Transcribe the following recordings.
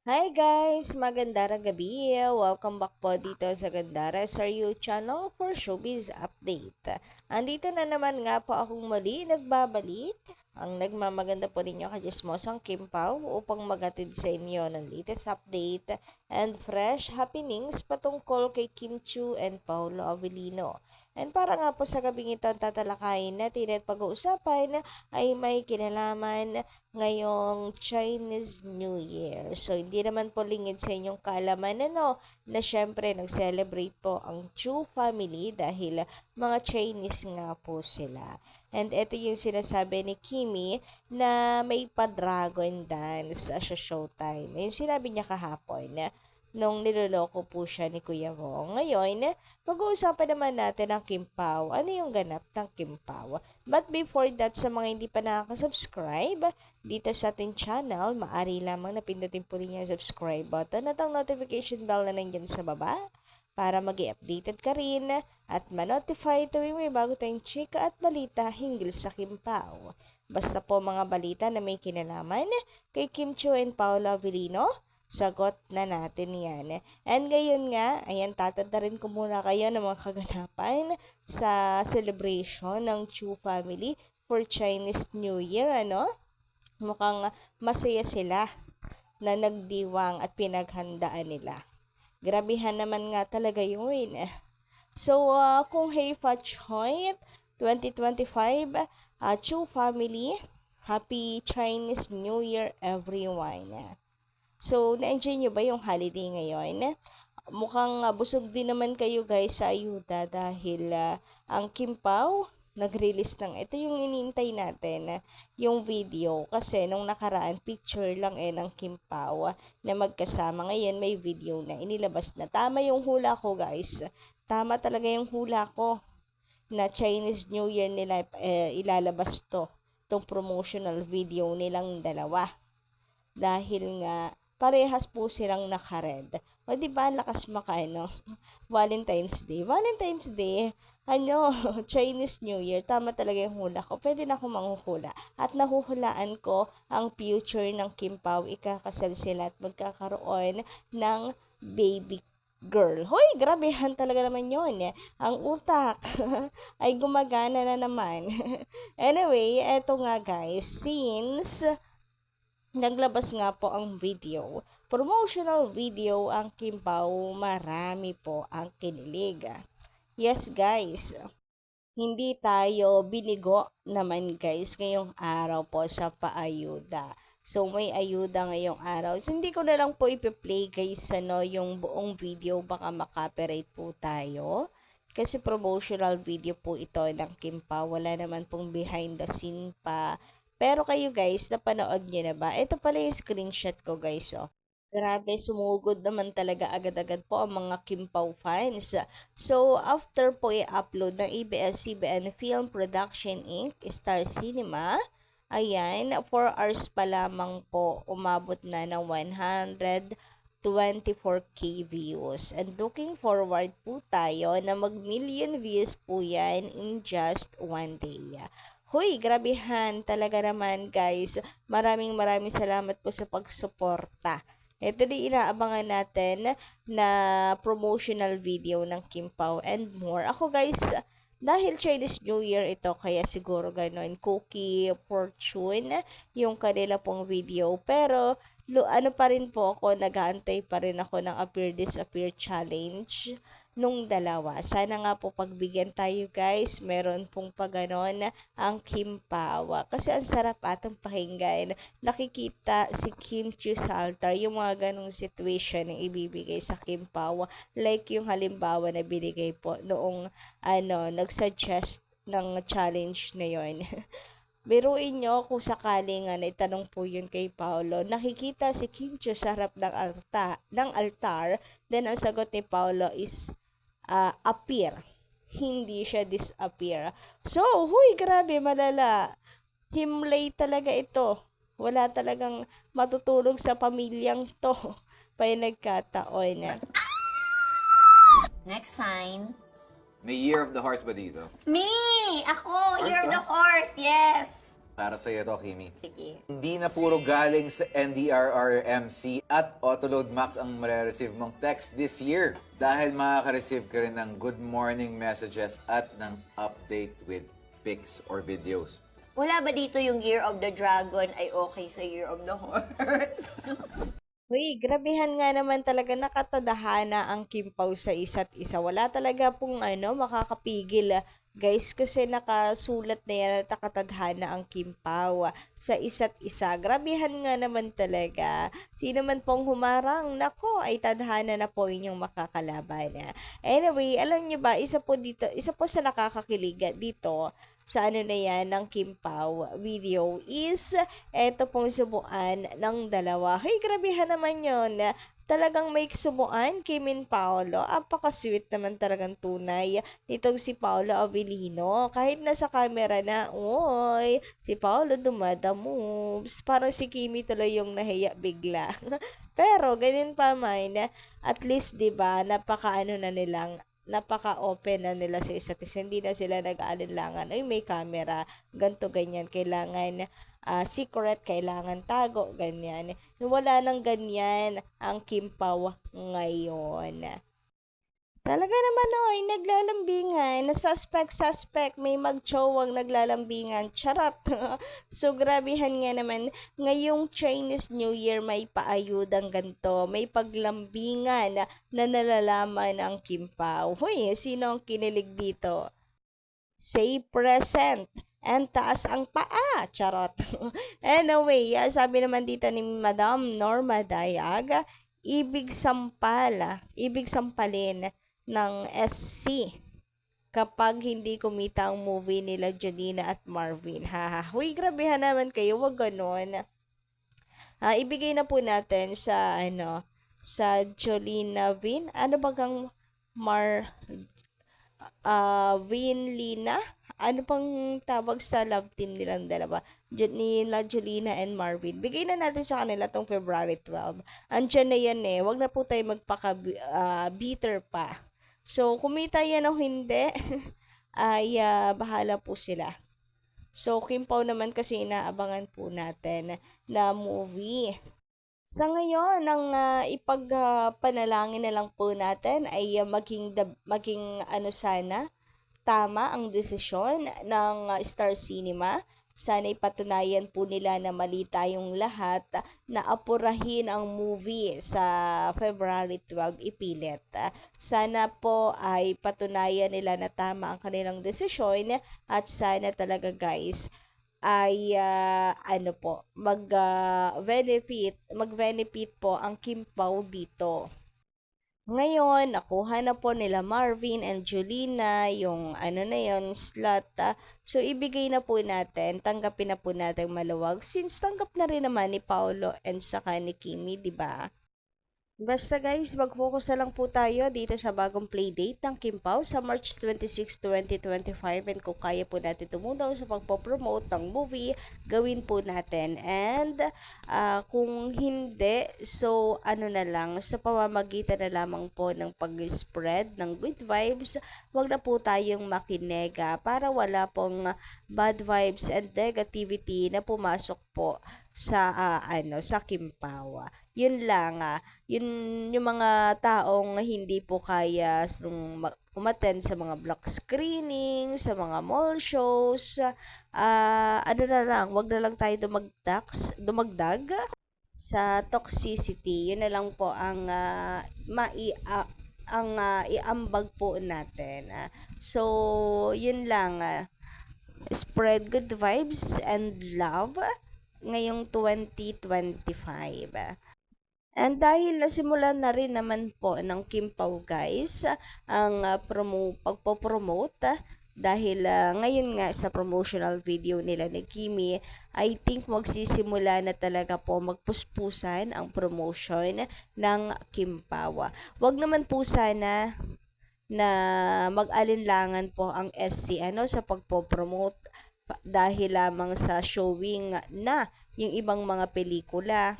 Hi guys! Magandang gabi! Welcome back po dito sa Gandara sa You channel for Showbiz Update. Andito na naman nga po akong muli nagbabalik ang nagmamaganda po ninyo kajismosang Kim Pao upang magatid sa inyo ng latest update and fresh happenings patungkol kay Kim Chiu and Paolo Avellino. And para nga po sa gabing ito ang tatalakayin natin at pag-uusapan ay may kinalaman ngayong Chinese New Year. So, hindi naman po lingid sa inyong kaalaman na syempre nag-celebrate po ang Chu family dahil mga Chinese nga po sila. And ito yung sinasabi ni Kimi na may pa-dragon dance sa showtime. Yung sinabi niya kahapon na nung niloloko po siya ni Kuya Wong. Ngayon, pag-uusapan naman natin ang Kim Pao. Ano yung ganap ng Kim Pao? But before that, sa mga hindi pa nakaka-subscribe dito sa ating channel, maaari lamang na pindutin po rin yung subscribe button at ang notification bell na nandyan sa baba para mag-i-updated ka rin at ma-notify tuwing may bago tayong chika at balita hinggil sa Kim Pao. Basta po mga balita na may kinalaman kay Kim Chiu and Paolo Avellino, sagot na natin yan. And ngayon nga, ayan, tatanda rin ko muna kayo ng mga kaganapan sa celebration ng Chu family for Chinese New Year, Mukhang masaya sila na nagdiwang at pinaghandaan nila. Grabihan naman nga talaga yun. So, kung Heifa Choit 2025, Chu family, Happy Chinese New Year everyone. So, na-enjoy nyo ba yung holiday ngayon? Mukhang busog din naman kayo guys sa ayuda dahil ang Kim Pao nag-release ng ito yung inintay natin yung video kasi nung nakaraan picture lang ng Kim Pao na magkasama. Ngayon may video na inilabas na. Tama yung hula ko guys. Tama talaga yung hula ko na Chinese New Year nila ilalabas tong promotional video nilang dalawa. Dahil nga parehas po silang naka-red. O di ba lakas Valentine's Day. Valentine's Day, Chinese New Year. Tama talaga yung hula ko. Pwede na akong manghuhula. At nahuhulaan ko ang future ng Kim Pao. Ikakasal sila at magkakaroon ng baby girl. Hoy, grabehan talaga naman yon. Ang utak ay gumagana na naman. Anyway, eto nga guys, since naglabas nga po ang video, promotional video ang Kim Pao, marami po ang kinilig. Yes guys, hindi tayo binigo naman guys ngayong araw po sa paayuda. So may ayuda ngayong araw. So hindi ko na lang po ipi-play guys yung buong video, baka makopyright po tayo. Kasi promotional video po ito ng Kim Pao, wala naman pong behind the scene pa. Pero kayo guys, napanood nyo na ba? Ito pala yung screenshot ko guys, Grabe, sumugod naman talaga agad-agad po ang mga Kim Pao fans. So, after po i-upload ng ABS-CBN Film Production Inc., Star Cinema, ayan, 4 hours pa lamang po, umabot na ng 124K views. And looking forward po tayo na mag-million views po yan in just one day. Hoy, grabehan talaga naman guys. Maraming salamat po sa pagsuporta. Ito din inaabangan natin na promotional video ng Kim Pao and more. Ako guys, dahil Chinese New Year ito, kaya siguro ganon, Cookie Fortune yung kanila pong video. Pero, ano pa rin po ako, nag-aantay pa rin ako ng Appear Disappear Challenge nung dalawa. Sana nga po pagbigyan tayo guys, meron pong paganon ang Kim Pao. Kasi ang sarap atang pakinggan. Nakikita si Kim Chiu sa altar, yung mga ganong situation na ibibigay sa Kim Pao. Like yung halimbawa na binigay po noong nag-suggest ng challenge na yon. Biruin nyo kung sakaling itanong po yun kay Paolo. Nakikita si Kim Chiu sa harap ng altar, then ang sagot ni Paolo is appear. Hindi siya disappear. So, huy, grabe, malala. Himlay talaga ito. Wala talagang matutulog sa pamilyang to. Pa'y nagkataon. Next sign. May Year of the Horse ba dito? Me! Ako! Horse Year of ba? the horse! Yes! Para sa iyo to, Kimi. Sige. Hindi na puro galing sa NDRRMC at Autoload Max ang marireceive mong text this year dahil makaka-receive ka rin ng good morning messages at ng update with pics or videos. Wala ba dito yung Year of the Dragon ay okay sa Year of the Horse? Uy, grabehan nga naman talaga nakatadhana ang Kimpaw sa isa't isa. Wala talaga pong makakapigil. Guys, kasi nakasulat na yan at nakatadhana ang Kimpaw sa isa't isa. Grabehan nga naman talaga. Sino man pong humarang, nako, ay tadhana na po inyong makakalaban. Anyway, alam niyo ba, isa po sa nakakakilig dito sa na yan ng Kimpaw video is eto pong subuan ng dalawa. Hey, grabehan naman yon. Talagang may subuan kay Min Paolo. Apaka-sweet naman talagang tunay nitong si Paolo Avellino. Kahit nasa camera na, oy, si Paolo dumada-moves. Parang si Kimi tuloy yung nahiya bigla. Pero, ganun pa man, at least, diba, napaka-open na nila sa isa't isa. Hindi na sila nag-aalinlangan, ay may camera, ganto ganyan, kailangan secret, kailangan tago, ganyan. Wala nang ganyan ang Kimpaw ngayon. Talaga naman oy, naglalambingan, suspect, may magchowang naglalambingan, charot. So, grabehan nga naman, ngayong Chinese New Year may paayudang ganto, may paglambingan na nalalaman ang Kimpaw. Hoy, sino ang kinilig dito? Say present. And taas ang paa, charot. Anyway, sabi naman dito ni Madam Norma Dayag, ibig sampalin ng SC kapag hindi kumita ang movie nila Jolina at Marvin. Haha. Huy, grabehan naman kayo, wag ganon. Ibigay na po natin sa sa Jolina Vin. Ano bagang Vin Lina? Ano pang tawag sa love team nilang dalawa? Nila Jolina and Marvin. Bigay na natin sa kanila tong February 12. Andiyan na yan eh. Wag na po tayo magpaka-bitter pa. So, kumita yan o hindi, ay bahala po sila. So, Kimpaw naman kasi inaabangan po natin na movie. Sa ngayon, ang ipagpanalangin na lang po natin ay maging sana tama ang desisyon ng Star Cinema. Sana ipatunayan po nila na mali tayong lahat na apurahin ang movie sa February 12 ipilit. Sana po ay patunayan nila na tama ang kanilang desisyon at sana talaga guys ay mag-benefit po ang Kimpaw dito. Ngayon, nakuha na po nila Marvin and Jolina yung slot. So, ibigay na po natin, tanggapin na po natin maluwag since tanggap na rin naman ni Paolo and saka ni Kimi, di ba? Basta guys, mag-focus na lang po tayo dito sa bagong playdate ng Kimpaw sa March 26, 2025 and kung kaya po natin tumulong sa pagpo-promote ng movie, gawin po natin. And kung hindi, so na lang, sa pamamagitan na lamang po ng pag-spread ng good vibes, wag na po tayong makinega para wala pong bad vibes and negativity na pumasok po sa sa Kimpaw. Yun lang yun yung mga taong hindi po kaya umattend sa mga block screening, sa mga mall shows, na lang, wag na lang tayo dumagdag sa toxicity. Yun na lang po ang iambag po natin. So, yun lang. Spread good vibes and love ngayong 2025. And dahil nasimulan na rin naman po ng Kimpaw guys ang pagpo-promote dahil ngayon nga sa promotional video nila ni Kimi, I think magsisimula na talaga po magpuspusan ang promotion ng Kimpaw. Wag naman po sana na mag-alinlangan po ang SC sa pagpo-promote dahil lamang sa showing na yung ibang mga pelikula.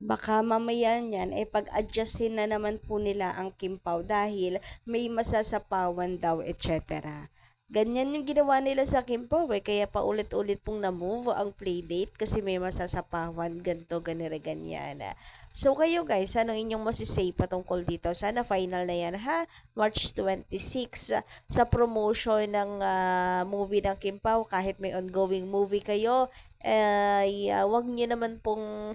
Baka mamaya niyan ay pag-adjustin na naman po nila ang Kimpaw dahil may masasapawan daw etc. Ganyan yung ginawa nila sa Kimpaw eh. Kaya paulit-ulit pong na-move ang playdate kasi may masasapawan, ganto, ganira, ganyan. So kayo guys, ano inyong masisay patungkol dito? Sana final na yan ha, March 26 sa promotion ng movie ng Kimpaw. Kahit may ongoing movie kayo, wag nyo naman pong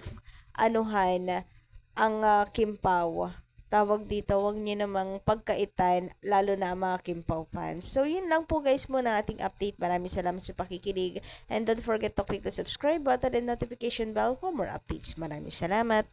anuhan ang Kimpaw. Tawag dito, wag niyo namang pagkaitan, lalo na ang mga Kimpaw fans. So, yun lang po guys muna ang ating update. Maraming salamat sa pakikinig. And don't forget to click the subscribe button and notification bell for more updates. Maraming salamat.